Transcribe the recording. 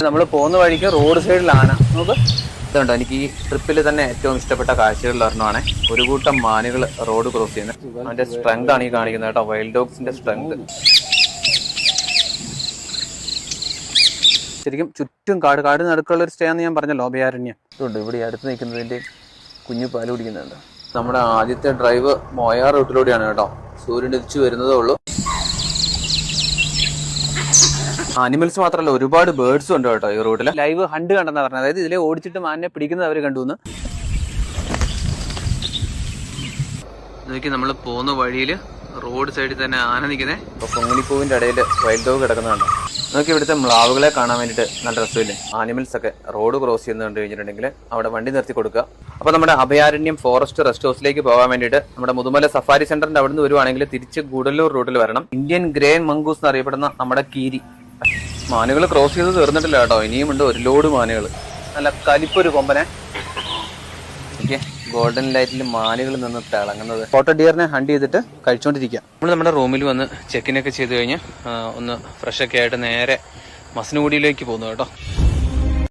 നമ്മൾ പോകുന്ന വഴിക്ക് റോഡ് സൈഡിലാണ് നമുക്ക് ഇതുണ്ടോ. എനിക്ക് ഈ ട്രിപ്പിൽ തന്നെ ഏറ്റവും ഇഷ്ടപ്പെട്ട കാഴ്ചകളിൽ ഒരെണ്ണമാണ് ഒരു കൂട്ടം മാനുകൾ റോഡ് ക്രോസ് ചെയ്യുന്നത്. അതിന്റെ സ്ട്രെങ്ത് ആണ് ഈ കാണിക്കുന്നത് കേട്ടോ, വൈൽഡ് ഡോഗ്സിന്റെ സ്ട്രെങ്ത്. ശരിക്കും ചുറ്റും കാട് നടുക്കുള്ള ഒരു സ്റ്റേ ആണെന്ന് ഞാൻ പറഞ്ഞല്ലോ, അഭയാരണ്യം. ഇതുണ്ട് ഇവിടെ അടുത്ത് നിൽക്കുന്നതിന്റെ കുഞ്ഞു പാല് കുടിക്കുന്നുണ്ട്. നമ്മുടെ ആദ്യത്തെ ഡ്രൈവ് മോയാർ റൂട്ടിലൂടെയാണ് കേട്ടോ. സൂര്യൻ ഉദിച്ചു വരുന്നതേ ഉള്ളൂ. ആനിമൽസ് മാത്രമല്ല, ഒരുപാട് ബേർഡ്സും ഉണ്ട് കേട്ടോ ഈ റൂട്ടിൽ. ലൈവ് ഹണ്ട് കണ്ടെന്നാ പറഞ്ഞത്. അതായത് ഇതിലെ ഓടിച്ചിട്ട് മാനിനെ പിടിക്കുന്നത് അവർ കണ്ടുവന്ന്. നോക്കി നമ്മൾ പോകുന്ന വഴിയിൽ റോഡ് സൈഡിൽ തന്നെ ആന നിൽക്കുന്നത്. ഇപ്പൊ കൊങ്ങിണിപ്പൂവിന്റെ ഇടയിൽ വൈൽഡ് ഡോഗ് കിടക്കുന്നുണ്ട്. നോക്കി ഇവിടുത്തെ മ്ലാവുകളെ കാണാൻ വേണ്ടിയിട്ട് നല്ല രസമില്ലേ. ആനിമൽസ് ഒക്കെ റോഡ് ക്രോസ് ചെയ്യുന്ന കണ്ടു കഴിഞ്ഞിട്ടുണ്ടെങ്കിൽ അവിടെ വണ്ടി നിർത്തി കൊടുക്കുക. അപ്പൊ നമ്മുടെ അഭയാരണ്യം ഫോറസ്റ്റ് റെസ്റ്റ് ഹൗസിലേക്ക് പോകാൻ വേണ്ടിയിട്ട് നമ്മുടെ മുതുമല സഫാരി സെന്ററിന്റെ അവിടെ നിന്ന് വരുവാണെങ്കിൽ തിരിച്ച് ഗൂഡല്ലൂർ റൂട്ടിൽ വരണം. ഇന്ത്യൻ ഗ്രേ മംഗൂസ് എന്നറിയപ്പെടുന്ന നമ്മുടെ കീരി. മാനുകൾ ക്രോസ് ചെയ്ത് തീർന്നിട്ടില്ല കേട്ടോ, ഇനിയുമുണ്ട് ഒരു ലോഡ് മാനുകൾ. നല്ല കലിപ്പൊരു കൊമ്പനെ. ഗോൾഡൻ ലൈറ്റിൽ മാനുകൾ നിന്ന് തിളങ്ങുന്നത്. ഫോട്ടോ ഡിയറിനെ ഹണ്ട് ചെയ്തിട്ട് കഴിച്ചുകൊണ്ടിരിക്കുക. നമ്മൾ നമ്മുടെ റൂമിൽ വന്ന് ചെക്കിനൊക്കെ ചെയ്ത് കഴിഞ്ഞ് ഒന്ന് ഫ്രഷൊക്കെ ആയിട്ട് നേരെ മസനഗുഡിയിലേക്ക് പോകുന്നു കേട്ടോ.